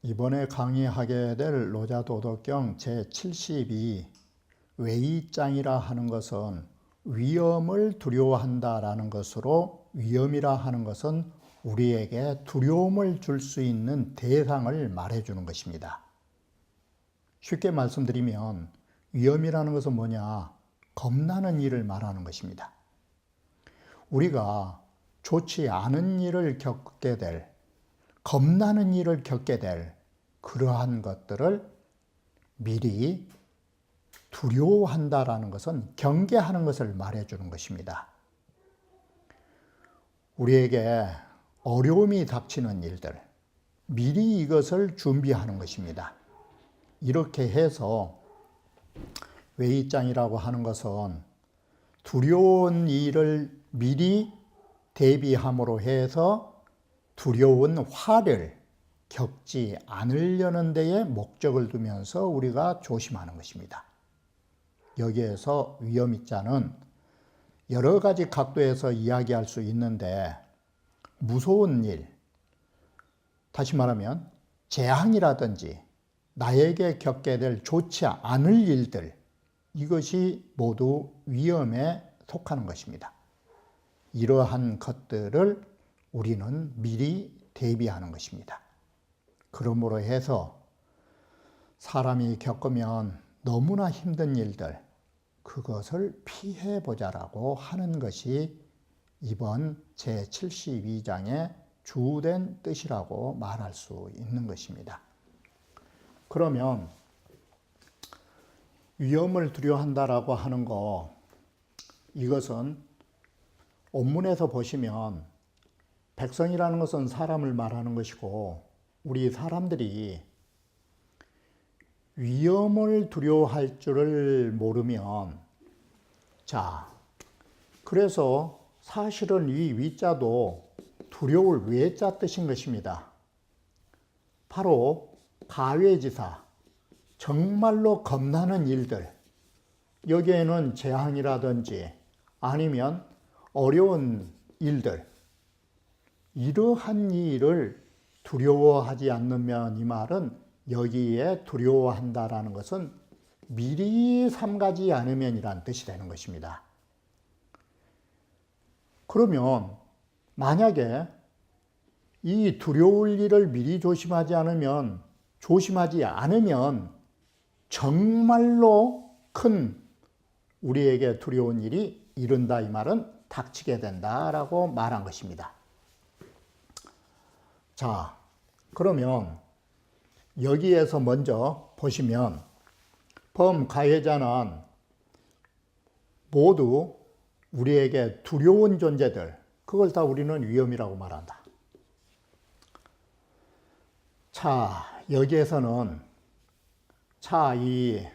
이번에 강의하게 될 노자도덕경 제72 외의장이라 하는 것은 위험을 두려워한다라는 것으로, 위험이라 하는 것은 우리에게 두려움을 줄 수 있는 대상을 말해주는 것입니다. 쉽게 말씀드리면 위험이라는 것은 뭐냐? 겁나는 일을 말하는 것입니다. 우리가 좋지 않은 일을 겪게 될, 겁나는 일을 겪게 될 그러한 것들을 미리 두려워한다라는 것은 경계하는 것을 말해주는 것입니다. 우리에게 어려움이 닥치는 일들, 미리 이것을 준비하는 것입니다. 이렇게 해서 외의장이라고 하는 것은 두려운 일을 미리 대비함으로 해서 두려운 화를 겪지 않으려는 데에 목적을 두면서 우리가 조심하는 것입니다. 여기에서 위험의자는 여러 가지 각도에서 이야기할 수 있는데, 무서운 일, 다시 말하면 재앙이라든지 나에게 겪게 될 좋지 않을 일들, 이것이 모두 위험에 속하는 것입니다. 이러한 것들을 우리는 미리 대비하는 것입니다. 그러므로 해서 사람이 겪으면 너무나 힘든 일들, 그것을 피해보자라고 하는 것이 이번 제72장의 주된 뜻이라고 말할 수 있는 것입니다. 그러면 위험을 두려워한다라고 하는 거, 이것은 원문에서 보시면 백성이라는 것은 사람을 말하는 것이고, 우리 사람들이 위험을 두려워할 줄을 모르면, 그래서 사실은 이 위자도 두려울 외자 뜻인 것입니다. 바로 가외지사, 정말로 겁나는 일들, 여기에는 재앙이라든지 아니면 어려운 일들, 이러한 일을 두려워하지 않으면, 이 말은 여기에 두려워한다라는 것은 미리 삼가지 않으면이란 뜻이 되는 것입니다. 그러면 만약에 이 두려울 일을 미리 조심하지 않으면 정말로 큰 우리에게 두려운 일이 이른다, 이 말은 닥치게 된다라고 말한 것입니다. 자, 그러면 여기에서 먼저 보시면 범가해자는 모두 우리에게 두려운 존재들, 그걸 다 우리는 위험이라고 말한다. 여기에서는 이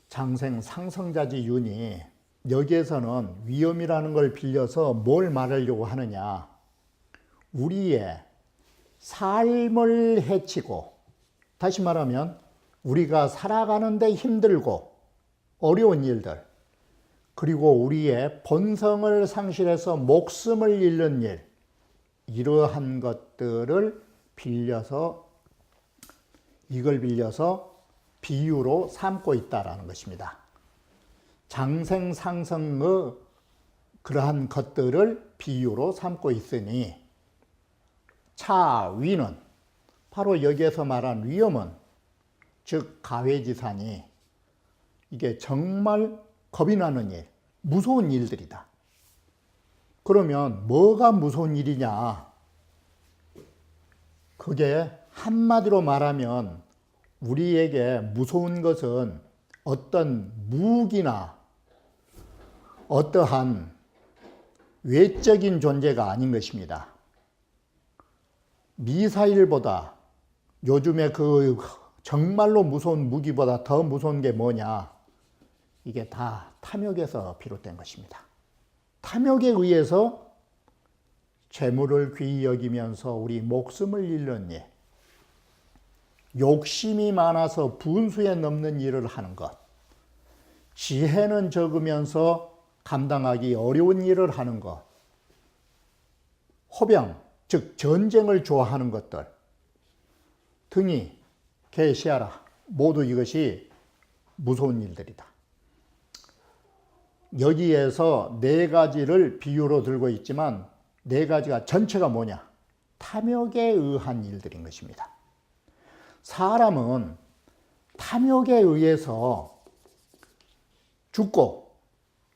장생 상성자지 윤이 여기에서는 위험이라는 걸 빌려서 뭘 말하려고 하느냐? 우리의 삶을 해치고, 다시 말하면 우리가 살아가는데 힘들고 어려운 일들, 그리고 우리의 본성을 상실해서 목숨을 잃는 일, 이러한 것들을 빌려서, 이걸 빌려서 비유로 삼고 있다라는 것입니다. 장생상성의 그러한 것들을 비유로 삼고 있으니, 위는 바로 여기에서 말한 위험은, 즉 가외지사니, 이게 정말 겁이 나는 일, 무서운 일들이다. 그러면 뭐가 무서운 일이냐? 그게 한마디로 말하면 우리에게 무서운 것은 어떤 무기나 어떠한 외적인 존재가 아닌 것입니다. 미사일보다, 요즘에 그 정말로 무서운 무기보다 더 무서운 게 뭐냐? 이게 다 탐욕에서 비롯된 것입니다. 탐욕에 의해서 재물을 귀히 여기면서 우리 목숨을 잃는 일, 욕심이 많아서 분수에 넘는 일을 하는 것, 지혜는 적으면서 감당하기 어려운 일을 하는 것, 호병, 즉 전쟁을 좋아하는 것들 등이 계시하라. 모두 이것이 무서운 일들이다. 여기에서 네 가지를 비유로 들고 있지만 네 가지가 전체가 뭐냐? 탐욕에 의한 일들인 것입니다. 사람은 탐욕에 의해서 죽고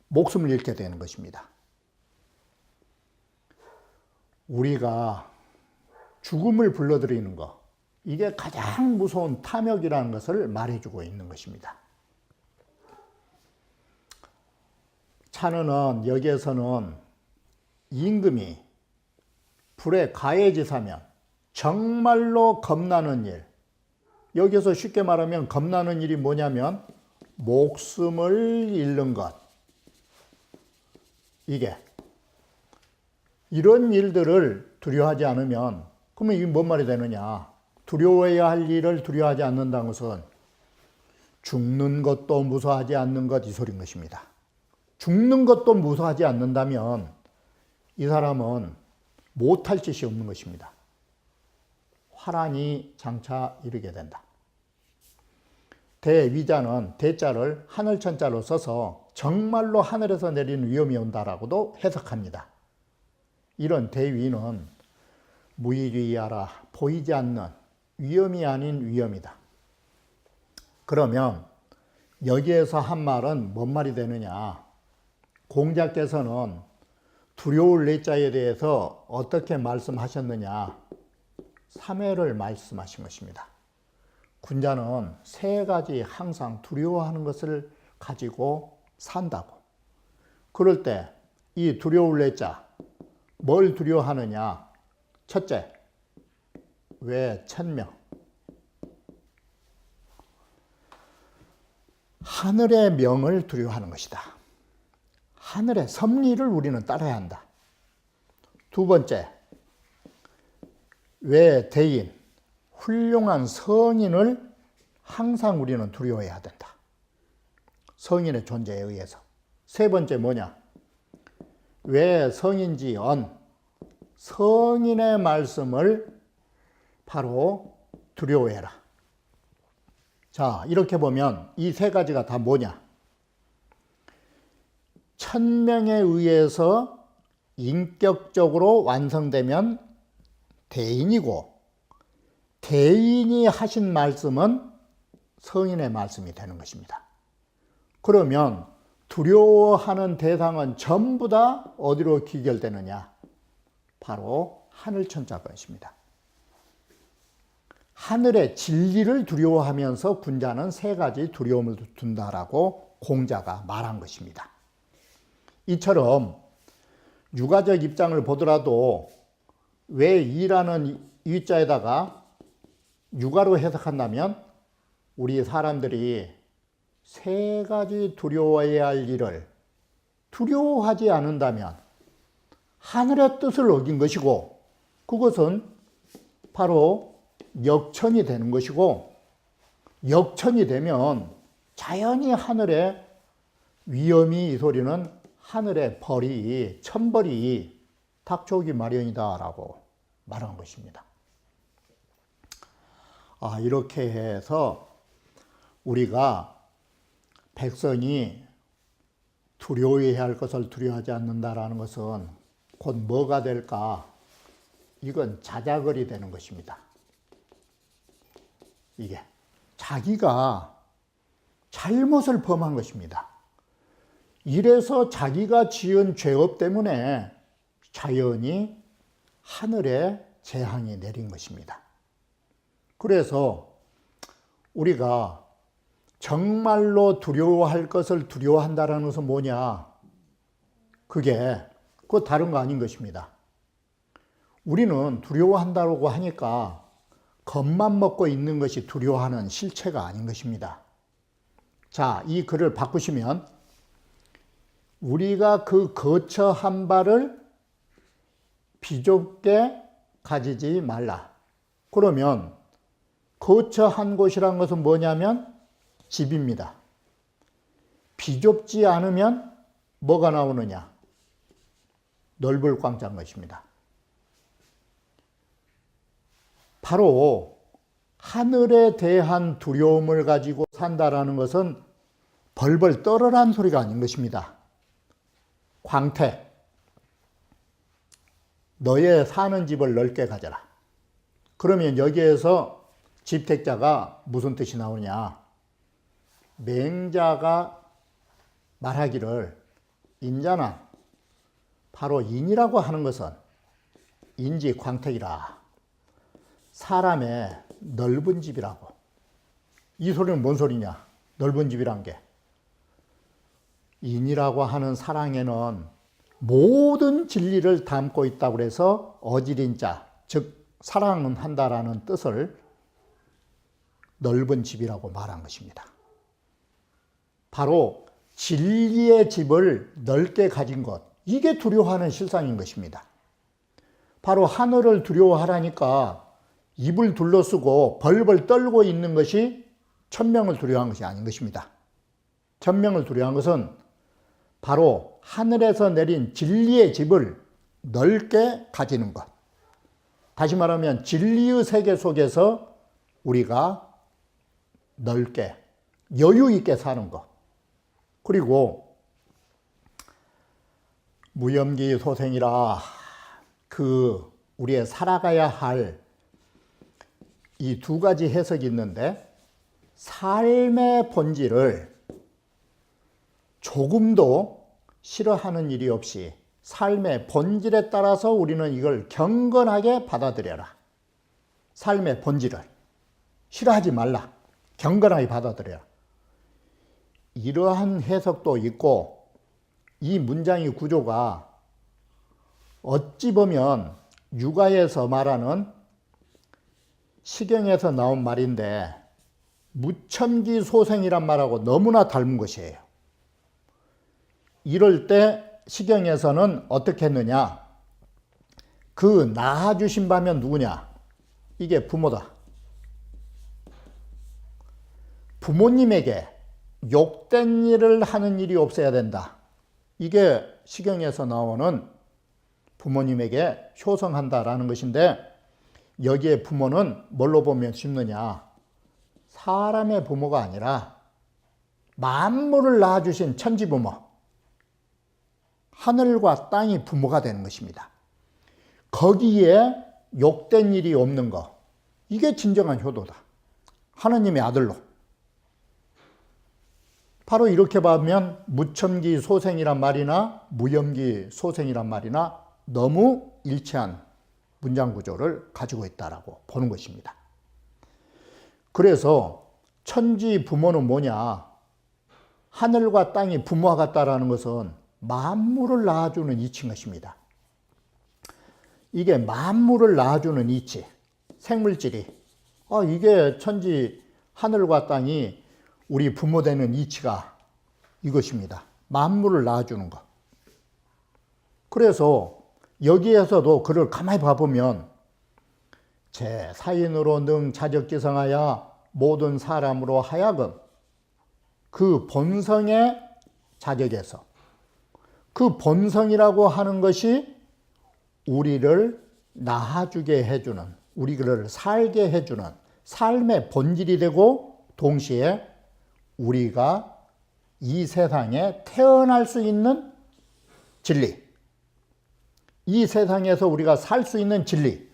목숨을 잃게 되는 것입니다. 우리가 죽음을 불러들이는 것, 이게 가장 무서운 탐욕이라는 것을 말해주고 있는 것입니다. 찬은은 여기에서는 임금이 불에 가해지사면 정말로 겁나는 일, 여기서 쉽게 말하면 겁나는 일이 뭐냐면 목숨을 잃는 것, 이게 이런 일들을 두려워하지 않으면 그러면 이게 뭔 말이 되느냐? 두려워해야 할 일을 두려워하지 않는다는 것은 죽는 것도 무서워하지 않는 것, 이 소리인 것입니다. 죽는 것도 무서워하지 않는다면 이 사람은 못할 짓이 없는 것입니다. 화란이 장차 이르게 된다. 대위자는 대자를 하늘천자로 써서 정말로 하늘에서 내리는 위험이 온다라고도 해석합니다. 이런 대위는 무의리하라, 보이지 않는 위험이 아닌 위험이다. 그러면 여기에서 한 말은 뭔 말이 되느냐? 공자께서는 두려울 내자에 대해서 어떻게 말씀하셨느냐? 3회를 말씀하신 것입니다. 군자는 세 가지 항상 두려워하는 것을 가지고 산다고. 그럴 때 이 두려울 내자, 뭘 두려워하느냐? 첫째, 왜 천명? 하늘의 명을 두려워하는 것이다. 하늘의 섭리를 우리는 따라야 한다. 두 번째, 왜 대인, 훌륭한 성인을 항상 우리는 두려워해야 된다. 성인의 존재에 의해서. 세 번째 뭐냐? 왜 성인지 성인의 말씀을 바로 두려워해라. 자, 이렇게 보면 이 세 가지가 다 뭐냐? 천명에 의해서 인격적으로 완성되면 대인이고, 대인이 하신 말씀은 성인의 말씀이 되는 것입니다. 그러면 두려워하는 대상은 전부 다 어디로 귀결되느냐? 바로 하늘천자 것입니다. 하늘의 진리를 두려워하면서 군자는 세 가지 두려움을 둔다라고 공자가 말한 것입니다. 이처럼 육아적 입장을 보더라도 왜 이라는 이자에다가 육아로 해석한다면 우리 사람들이 세 가지 두려워해야 할 일을 두려워하지 않는다면 하늘의 뜻을 어긴 것이고, 그것은 바로 역천이 되는 것이고, 역천이 되면 자연히 하늘의 위험이, 이 소리는 하늘의 벌이, 천벌이 닥쳐오기 마련이다라고 말한 것입니다. 이렇게 해서 우리가 백성이 두려워해야 할 것을 두려워하지 않는다라는 것은 곧 뭐가 될까? 이건 자작을이 되는 것입니다. 이게 자기가 잘못을 범한 것입니다. 이래서 자기가 지은 죄업 때문에 자연히 하늘에 재앙이 내린 것입니다. 그래서 우리가 정말로 두려워할 것을 두려워한다는 것은 뭐냐? 그거 다른 거 아닌 것입니다. 우리는 두려워한다고 하니까 겁만 먹고 있는 것이 두려워하는 실체가 아닌 것입니다. 자, 이 글을 바꾸시면 우리가 그 거처한 바를 비좁게 가지지 말라. 그러면 거처한 곳이란 것은 뭐냐면 집입니다. 비좁지 않으면 뭐가 나오느냐? 넓을 광자인 것입니다. 바로 하늘에 대한 두려움을 가지고 산다라는 것은 벌벌 떨어란 소리가 아닌 것입니다. 광택, 너의 사는 집을 넓게 가져라. 그러면 여기에서 집택자가 무슨 뜻이 나오냐? 맹자가 말하기를 인자나 바로 인이라고 하는 것은 인지 광택이라. 사람의 넓은 집이라고. 이 소리는 뭔 소리냐? 넓은 집이란 게. 인이라고 하는 사랑에는 모든 진리를 담고 있다고 해서 어지린자, 즉 사랑은 한다라는 뜻을 넓은 집이라고 말한 것입니다. 바로 진리의 집을 넓게 가진 것, 이게 두려워하는 실상인 것입니다. 바로 하늘을 두려워하라니까 입을 둘러쓰고 벌벌 떨고 있는 것이 천명을 두려워한 것이 아닌 것입니다. 천명을 두려워한 것은 바로 하늘에서 내린 진리의 집을 넓게 가지는 것. 다시 말하면 진리의 세계 속에서 우리가 넓게 여유 있게 사는 것. 그리고 무염기 소생이라 우리의 살아가야 할 이 두 가지 해석이 있는데, 삶의 본질을 조금도 싫어하는 일이 없이 삶의 본질에 따라서 우리는 이걸 경건하게 받아들여라. 삶의 본질을 싫어하지 말라. 경건하게 받아들여라. 이러한 해석도 있고, 이 문장의 구조가 어찌 보면 육아에서 말하는 시경에서 나온 말인데 무첨기 소생이란 말하고 너무나 닮은 것이에요. 이럴 때 시경에서는 어떻게 했느냐? 그 낳아주신 바면 누구냐? 이게 부모다. 부모님에게 욕된 일을 하는 일이 없어야 된다. 이게 시경에서 나오는 부모님에게 효성한다라는 것인데, 여기에 부모는 뭘로 보면 쉽느냐? 사람의 부모가 아니라 만물을 낳아주신 천지부모, 하늘과 땅이 부모가 되는 것입니다. 거기에 욕된 일이 없는 것, 이게 진정한 효도다. 하느님의 아들로. 바로 이렇게 보면 무첨기 소생이란 말이나 무염기 소생이란 말이나 너무 일치한 문장 구조를 가지고 있다라고 보는 것입니다. 그래서 천지 부모는 뭐냐? 하늘과 땅이 부모와 같다라는 것은 만물을 낳아주는 이치인 것입니다. 이게 만물을 낳아주는 이치, 생물질이, 이게 천지 하늘과 땅이 우리 부모 되는 이치가 이것입니다. 만물을 낳아주는 것. 그래서 여기에서도 그를 가만히 봐보면 제 사인으로 능 자적지성하여 모든 사람으로 하여금 그 본성의 자격에서, 그 본성이라고 하는 것이 우리를 낳아주게 해주는, 우리를 살게 해주는 삶의 본질이 되고, 동시에 우리가 이 세상에 태어날 수 있는 진리, 이 세상에서 우리가 살 수 있는 진리,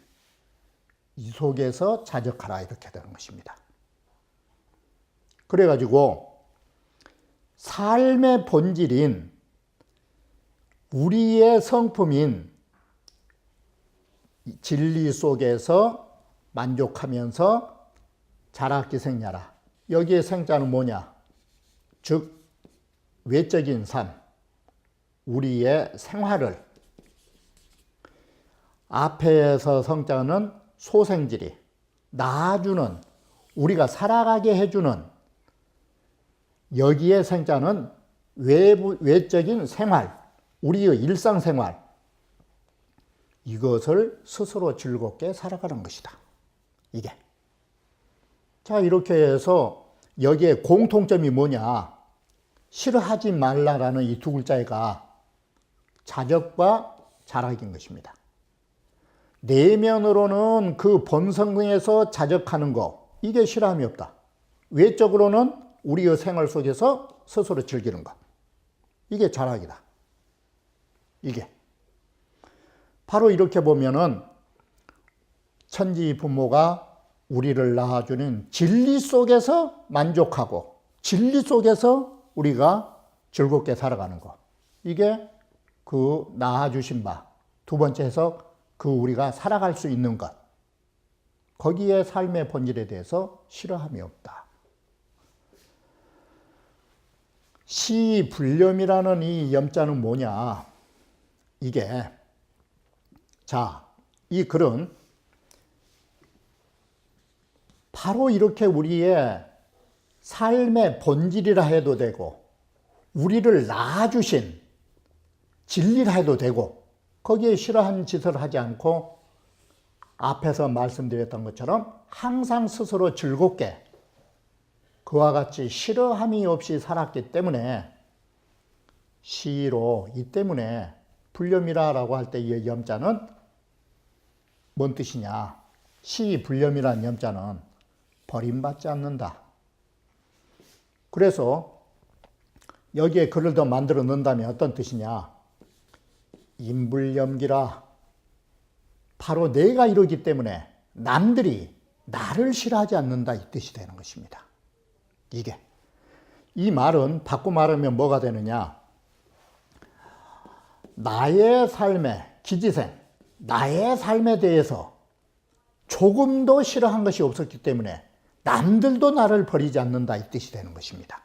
이 속에서 자적하라 이렇게 되는 것입니다. 그래가지고 삶의 본질인 우리의 성품인 진리 속에서 만족하면서 자락기생야라. 여기에 생자는 뭐냐? 즉 외적인 삶, 우리의 생활을, 앞에서 성자는 소생질이 낳아주는, 우리가 살아가게 해주는, 여기에 생자는 외적인 생활, 우리의 일상생활, 이것을 스스로 즐겁게 살아가는 것이다. 이게. 자, 이렇게 해서 여기에 공통점이 뭐냐? 싫어하지 말라라는 이 두 글자가 자적과 자락인 것입니다. 내면으로는 그 본성에서 자적하는 거, 이게 싫어함이 없다. 외적으로는 우리의 생활 속에서 스스로 즐기는 것, 이게 자락이다. 이게. 바로 이렇게 보면은 천지 부모가 우리를 낳아주는 진리 속에서 만족하고 진리 속에서 우리가 즐겁게 살아가는 것. 이게 그 낳아주신 바. 두 번째 해석, 그 우리가 살아갈 수 있는 것. 거기에 삶의 본질에 대해서 싫어함이 없다. 시불념이라는 이 염자는 뭐냐? 이게, 자, 이 글은 바로 이렇게 우리의 삶의 본질이라 해도 되고, 우리를 낳아주신 진리라 해도 되고, 거기에 싫어하는 짓을 하지 않고 앞에서 말씀드렸던 것처럼 항상 스스로 즐겁게 그와 같이 싫어함이 없이 살았기 때문에 시로, 이 때문에 불념이라고 할 때 이 염자는 뭔 뜻이냐? 시불념이라는 염자는 버림받지 않는다. 그래서 여기에 글을 더 만들어 넣는다면 어떤 뜻이냐? 인불염기라. 바로 내가 이러기 때문에 남들이 나를 싫어하지 않는다, 이 뜻이 되는 것입니다. 이게. 이 말은 바꿔 말하면 뭐가 되느냐? 나의 삶의 기지생, 나의 삶에 대해서 조금도 싫어한 것이 없었기 때문에 남들도 나를 버리지 않는다, 이 뜻이 되는 것입니다.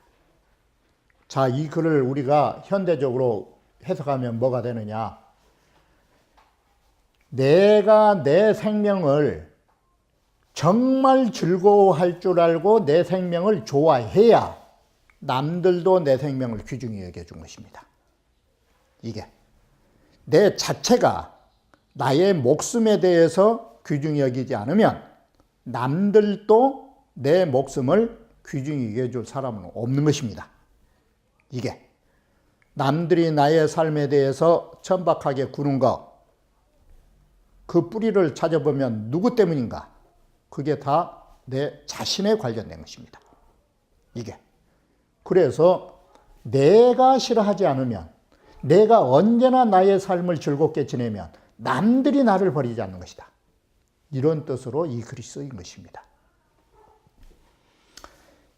자, 이 글을 우리가 현대적으로 해석하면 뭐가 되느냐? 내가 내 생명을 정말 즐거워할 줄 알고 내 생명을 좋아해야 남들도 내 생명을 귀중히 여겨준 것입니다. 이게. 내 자체가 나의 목숨에 대해서 귀중히 여기지 않으면 남들도 내 목숨을 귀중히 여겨줄 사람은 없는 것입니다. 이게. 남들이 나의 삶에 대해서 천박하게 구는 것, 그 뿌리를 찾아보면 누구 때문인가? 그게 다 내 자신에 관련된 것입니다. 이게. 그래서 내가 싫어하지 않으면, 내가 언제나 나의 삶을 즐겁게 지내면 남들이 나를 버리지 않는 것이다. 이런 뜻으로 이 글이 쓰인 것입니다.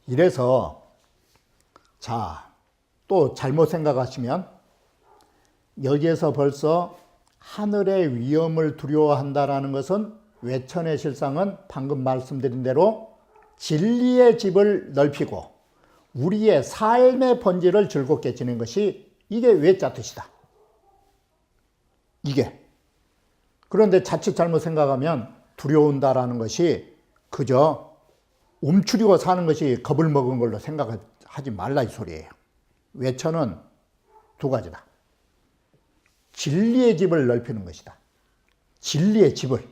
이래서, 자, 또 잘못 생각하시면 여기에서 벌써 하늘의 위험을 두려워한다라는 것은 외천의 실상은 방금 말씀드린 대로 진리의 집을 넓히고 우리의 삶의 본질을 즐겁게 지낸 것이 이게 외자 뜻이다. 이게. 그런데 자칫 잘못 생각하면 두려운다라는 것이 그저 움츠리고 사는 것이 겁을 먹은 걸로 생각하지 말라, 이 소리예요. 외천은 두 가지다. 진리의 집을 넓히는 것이다. 진리의 집을.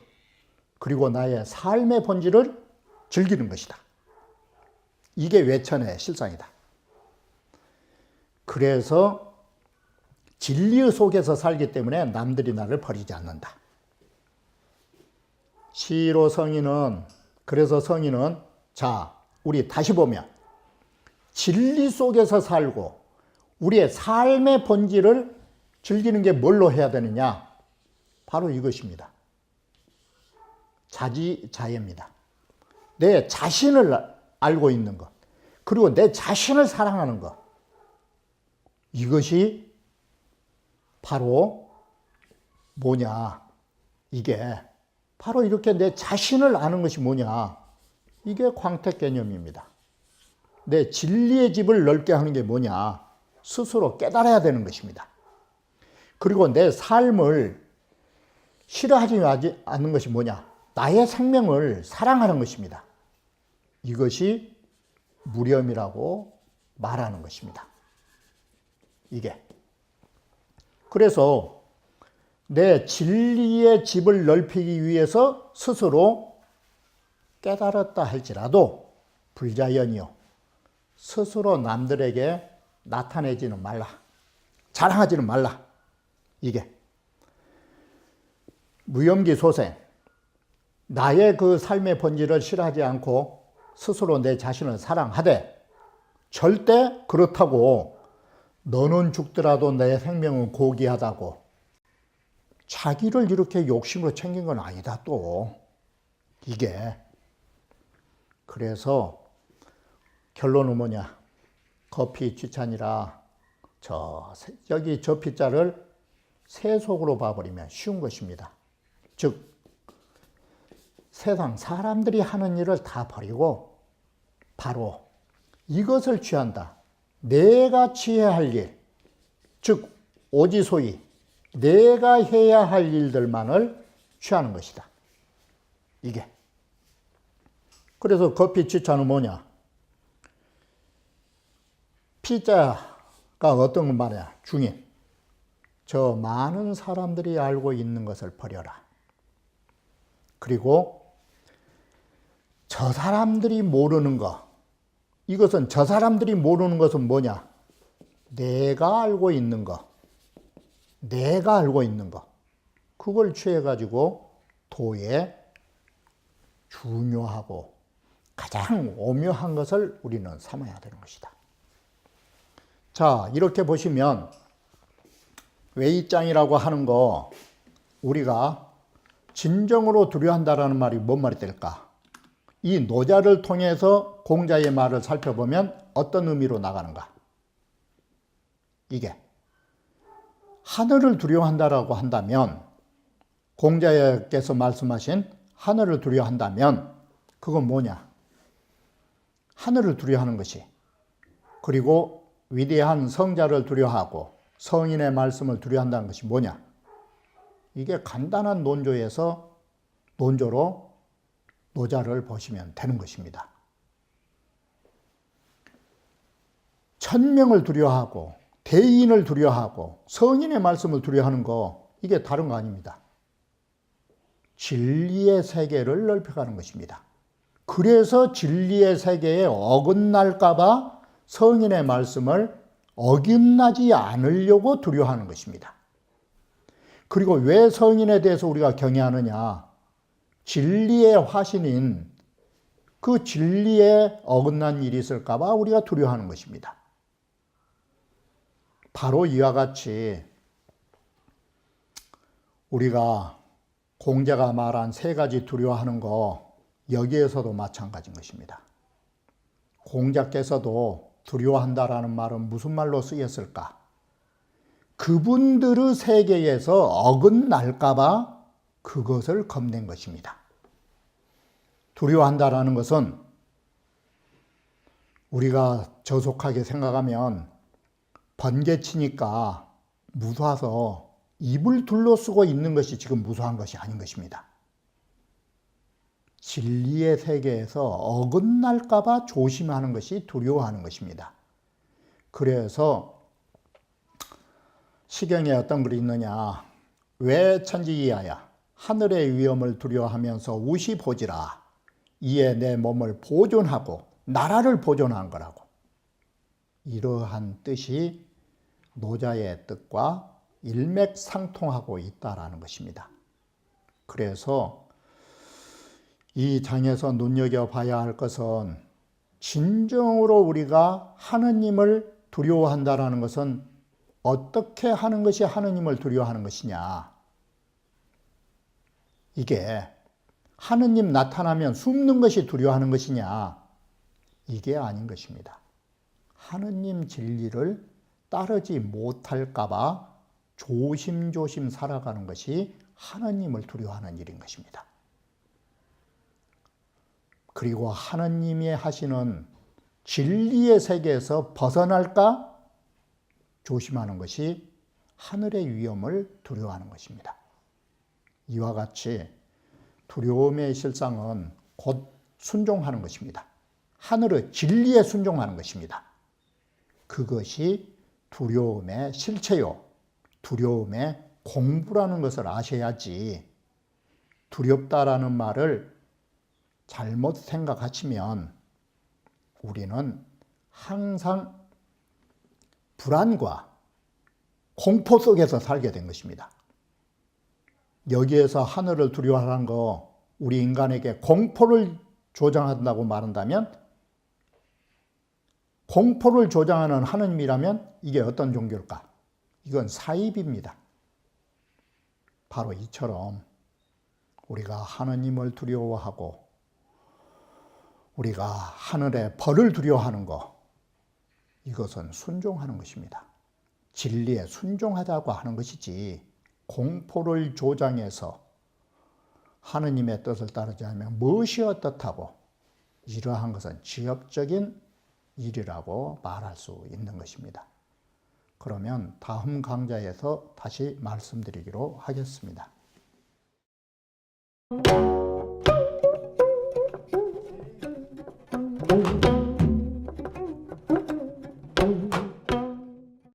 그리고 나의 삶의 본질을 즐기는 것이다. 이게 외천의 실상이다. 그래서 진리 속에서 살기 때문에 남들이 나를 버리지 않는다. 시로 성인은, 그래서 성인은, 자, 우리 다시 보면 진리 속에서 살고 우리의 삶의 본질을 즐기는 게 뭘로 해야 되느냐? 바로 이것입니다. 자지자예입니다. 내 자신을 알고 있는 것, 그리고 내 자신을 사랑하는 것, 이것이 바로 뭐냐? 이게 바로 이렇게 내 자신을 아는 것이 뭐냐? 이게 광택 개념입니다. 내 진리의 집을 넓게 하는 게 뭐냐? 스스로 깨달아야 되는 것입니다. 그리고 내 삶을 싫어하지 않는 것이 뭐냐? 나의 생명을 사랑하는 것입니다. 이것이 무념이라고 말하는 것입니다. 이게. 그래서 내 진리의 집을 넓히기 위해서 스스로 깨달았다 할지라도 불자연이요. 스스로 남들에게 나타내지는 말라. 자랑하지는 말라. 이게. 무염기 소생. 나의 그 삶의 본질을 싫어하지 않고 스스로 내 자신을 사랑하되 절대 그렇다고 너는 죽더라도 내 생명은 고귀하다고 자기를 이렇게 욕심으로 챙긴 건 아니다 또. 이게. 그래서 결론은 뭐냐. 커피 취찬이라 여기 저 피자를 세속으로 봐버리면 쉬운 것입니다. 즉 세상 사람들이 하는 일을 다 버리고 바로 이것을 취한다. 내가 취해야 할 일, 즉 오지소위 내가 해야 할 일들만을 취하는 것이다. 이게. 그래서 커피 취차는 뭐냐? 피자가 어떤 건 말이야? 중인. 저 많은 사람들이 알고 있는 것을 버려라. 그리고 저 사람들이 모르는 것. 이것은 저 사람들이 모르는 것은 뭐냐? 내가 알고 있는 것. 내가 알고 있는 것. 그걸 취해가지고 도에 중요하고 가장 오묘한 것을 우리는 삼아야 되는 것이다. 자, 이렇게 보시면 외이짱이라고 하는 거 우리가 진정으로 두려워한다라는 말이 뭔 말이 될까? 이 노자를 통해서 공자의 말을 살펴보면 어떤 의미로 나가는가? 이게 하늘을 두려워한다라고 한다면 공자께서 말씀하신 하늘을 두려워한다면 그건 뭐냐? 하늘을 두려워하는 것이 그리고 위대한 성자를 두려워하고 성인의 말씀을 두려워한다는 것이 뭐냐? 이게 간단한 논조로 노자를 보시면 되는 것입니다. 천명을 두려워하고 대인을 두려워하고 성인의 말씀을 두려워하는 거 이게 다른 거 아닙니다. 진리의 세계를 넓혀가는 것입니다. 그래서 진리의 세계에 어긋날까 봐 성인의 말씀을 어긋나지 않으려고 두려워하는 것입니다. 그리고 왜 성인에 대해서 우리가 경외하느냐? 진리의 화신인 그 진리에 어긋난 일이 있을까 봐 우리가 두려워하는 것입니다. 바로 이와 같이 우리가 공자가 말한 세 가지 두려워하는 거 여기에서도 마찬가지인 것입니다. 공자께서도 두려워한다라는 말은 무슨 말로 쓰였을까? 그분들의 세계에서 어긋날까 봐 그것을 겁낸 것입니다. 두려워한다라는 것은 우리가 저속하게 생각하면 번개치니까 무서워서 입을 둘러쓰고 있는 것이 지금 무서운 것이 아닌 것입니다. 진리의 세계에서 어긋날까 봐 조심하는 것이 두려워하는 것입니다. 그래서 시경에 어떤 글이 있느냐. 왜 천지이하야 하늘의 위험을 두려워하면서 우시 보지라. 이에 내 몸을 보존하고 나라를 보존한 거라고. 이러한 뜻이 노자의 뜻과 일맥상통하고 있다라는 것입니다. 그래서 이 장에서 눈여겨봐야 할 것은 진정으로 우리가 하느님을 두려워한다라는 것은 어떻게 하는 것이 하느님을 두려워하는 것이냐. 이게 하느님 나타나면 숨는 것이 두려워하는 것이냐. 이게 아닌 것입니다. 하느님 진리를 따르지 못할까 봐 조심조심 살아가는 것이 하느님을 두려워하는 일인 것입니다. 그리고 하느님이 하시는 진리의 세계에서 벗어날까 조심하는 것이 하늘의 위험을 두려워하는 것입니다. 이와 같이 두려움의 실상은 곧 순종하는 것입니다. 하늘의 진리에 순종하는 것입니다. 그것이 두려움의 실체요. 두려움의 공부라는 것을 아셔야지 두렵다라는 말을 잘못 생각하시면 우리는 항상 불안과 공포 속에서 살게 된 것입니다. 여기에서 하늘을 두려워하는 거 우리 인간에게 공포를 조장한다고 말한다면 공포를 조장하는 하느님이라면 이게 어떤 종교일까? 이건 사입입니다. 바로 이처럼 우리가 하느님을 두려워하고 우리가 하늘의 벌을 두려워하는 것, 이것은 순종하는 것입니다. 진리에 순종하자고 하는 것이지 공포를 조장해서 하느님의 뜻을 따르지 않으면 무엇이 어떻다고 이러한 것은 지역적인 일이라고 말할 수 있는 것입니다. 그러면 다음 강좌에서 다시 말씀드리기로 하겠습니다.